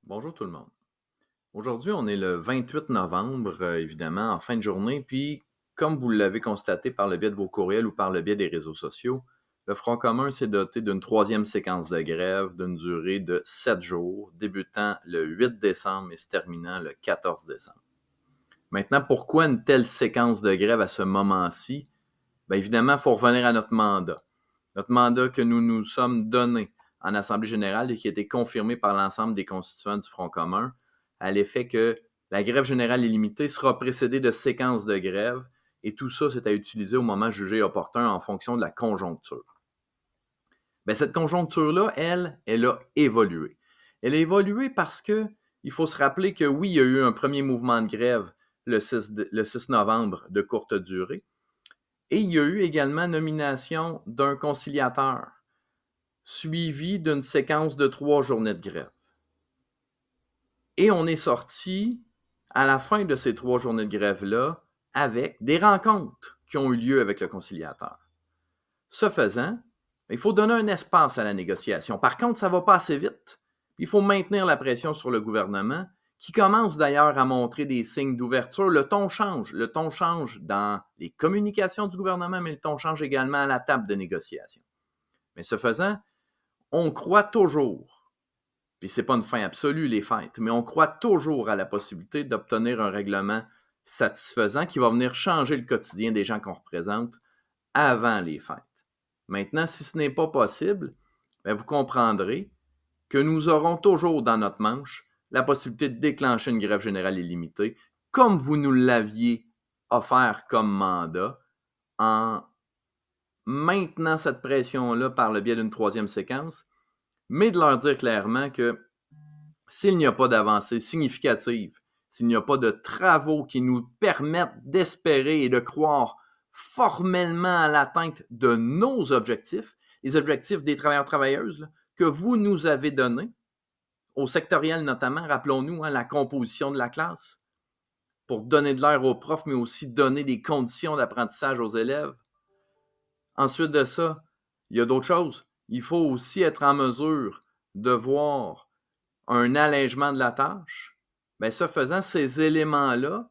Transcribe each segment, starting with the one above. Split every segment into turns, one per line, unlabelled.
Bonjour tout le monde. Aujourd'hui, on est le 28 novembre, évidemment, en fin de journée, puis comme vous l'avez constaté par le biais de vos courriels ou par le biais des réseaux sociaux, le Front commun s'est doté d'une troisième séquence de grève d'une durée de 7 jours, débutant le 8 décembre et se terminant le 14 décembre. Maintenant, pourquoi une telle séquence de grève à ce moment-ci? Bien évidemment, il faut revenir à notre mandat. Notre mandat que nous nous sommes donné en Assemblée générale et qui a été confirmé par l'ensemble des constituants du Front commun, à l'effet que la grève générale illimitée sera précédée de séquences de grève et tout ça, c'est à utiliser au moment jugé opportun en fonction de la conjoncture. Bien, cette conjoncture-là, elle a évolué. Elle a évolué parce que il faut se rappeler que oui, il y a eu un premier mouvement de grève le 6 novembre de courte durée, et il y a eu également nomination d'un conciliateur, suivi d'une séquence de 3 journées de grève. Et on est sorti à la fin de ces 3 journées de grève-là avec des rencontres qui ont eu lieu avec le conciliateur. Ce faisant, il faut donner un espace à la négociation. Par contre, ça ne va pas assez vite. Il faut maintenir la pression sur le gouvernement, qui commence d'ailleurs à montrer des signes d'ouverture. Le ton change. Le ton change dans les communications du gouvernement, mais le ton change également à la table de négociation. Mais ce faisant, on croit toujours, puis c'est pas une fin absolue, les fêtes, mais on croit toujours à la possibilité d'obtenir un règlement satisfaisant qui va venir changer le quotidien des gens qu'on représente avant les fêtes. Maintenant, si ce n'est pas possible, bien, vous comprendrez que nous aurons toujours dans notre manche la possibilité de déclencher une grève générale illimitée, comme vous nous l'aviez offert comme mandat, en maintenant cette pression-là par le biais d'une troisième séquence, mais de leur dire clairement que s'il n'y a pas d'avancée significative, s'il n'y a pas de travaux qui nous permettent d'espérer et de croire formellement à l'atteinte de nos objectifs, les objectifs des travailleurs-travailleuses là, que vous nous avez donnés, au sectoriel notamment, rappelons-nous la composition de la classe, pour donner de l'air aux profs, mais aussi donner des conditions d'apprentissage aux élèves. Ensuite de ça, il y a d'autres choses. Il faut aussi être en mesure de voir un allègement de la tâche. Bien, ce faisant, ces éléments-là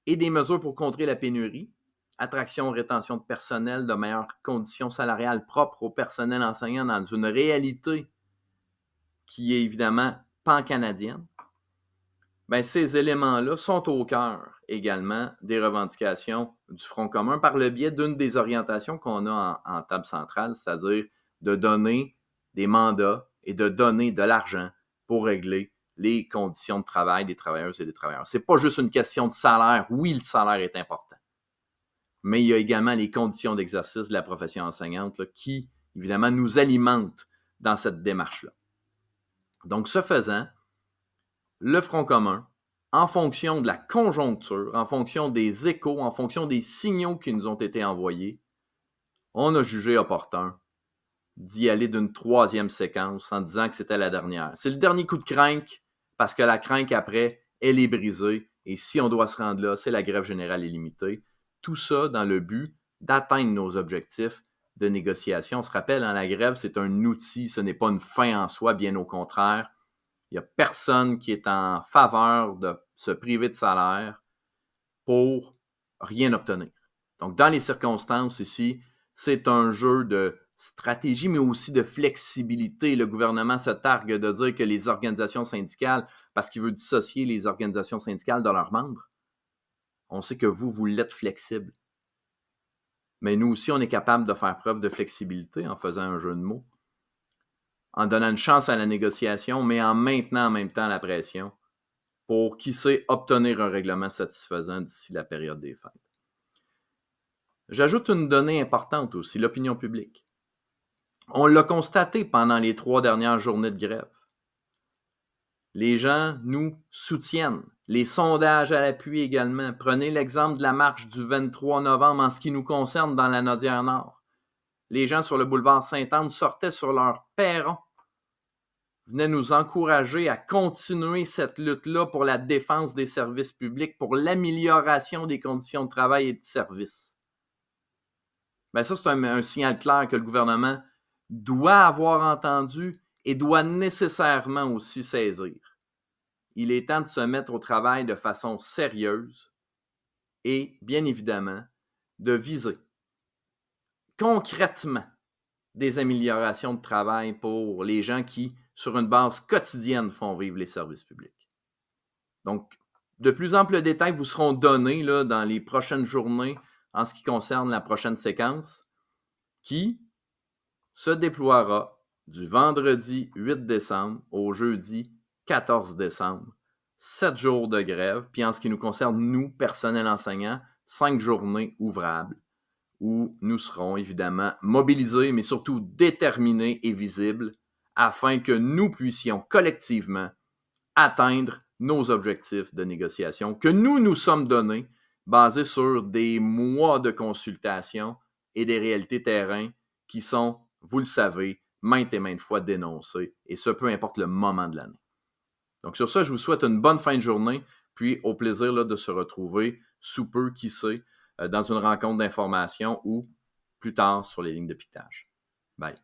et des mesures pour contrer la pénurie, attraction, rétention de personnel, de meilleures conditions salariales propres au personnel enseignant dans une réalité qui est évidemment pan-canadienne, bien, ces éléments-là sont au cœur également des revendications du Front commun par le biais d'une des orientations qu'on a en table centrale, c'est-à-dire de donner des mandats et de donner de l'argent pour régler les conditions de travail des travailleuses et des travailleurs. Ce n'est pas juste une question de salaire. Oui, le salaire est important, mais il y a également les conditions d'exercice de la profession enseignante là, qui, évidemment, nous alimentent dans cette démarche-là. Donc, ce faisant, le Front commun, en fonction de la conjoncture, en fonction des échos, en fonction des signaux qui nous ont été envoyés, on a jugé opportun d'y aller d'une troisième séquence en disant que c'était la dernière. C'est le dernier coup de crinque parce que la crinque après, elle est brisée et si on doit se rendre là, c'est la grève générale illimitée. Tout ça dans le but d'atteindre nos objectifs de négociation. On se rappelle, la grève, c'est un outil, ce n'est pas une fin en soi, bien au contraire. Il n'y a personne qui est en faveur de se priver de salaire pour rien obtenir. Donc, dans les circonstances ici, c'est un jeu de stratégie, mais aussi de flexibilité. Le gouvernement se targue de dire que les organisations syndicales, parce qu'il veut dissocier les organisations syndicales de leurs membres, on sait que vous l'êtes flexible. Mais nous aussi, on est capable de faire preuve de flexibilité en faisant un jeu de mots, en donnant une chance à la négociation, mais en maintenant en même temps la pression pour, qui sait, obtenir un règlement satisfaisant d'ici la période des fêtes. J'ajoute une donnée importante aussi, l'opinion publique. On l'a constaté pendant les 3 dernières journées de grève. Les gens nous soutiennent. Les sondages à l'appui également. Prenez l'exemple de la marche du 23 novembre en ce qui nous concerne dans la Nodière-Nord. Les gens sur le boulevard Sainte-Anne sortaient sur leur perron, venaient nous encourager à continuer cette lutte-là pour la défense des services publics, pour l'amélioration des conditions de travail et de service. Bien, ça, c'est un signal clair que le gouvernement doit avoir entendu et doit nécessairement aussi saisir. il est temps de se mettre au travail de façon sérieuse et, bien évidemment, de viser concrètement des améliorations de travail pour les gens qui, sur une base quotidienne, font vivre les services publics. Donc, de plus amples détails vous seront donnés là, dans les prochaines journées en ce qui concerne la prochaine séquence qui se déploiera du vendredi 8 décembre au jeudi 14 décembre. 7 jours de grève, puis en ce qui nous concerne, nous, personnel enseignant, 5 journées ouvrables où nous serons évidemment mobilisés, mais surtout déterminés et visibles afin que nous puissions collectivement atteindre nos objectifs de négociation que nous nous sommes donnés, basés sur des mois de consultation et des réalités terrain qui sont, vous le savez, maintes et maintes fois dénoncées, et ce, peu importe le moment de l'année. Donc sur ça, je vous souhaite une bonne fin de journée, puis au plaisir là, de se retrouver sous peu, qui sait, dans une rencontre d'information ou plus tard sur les lignes de piquetage. Bye.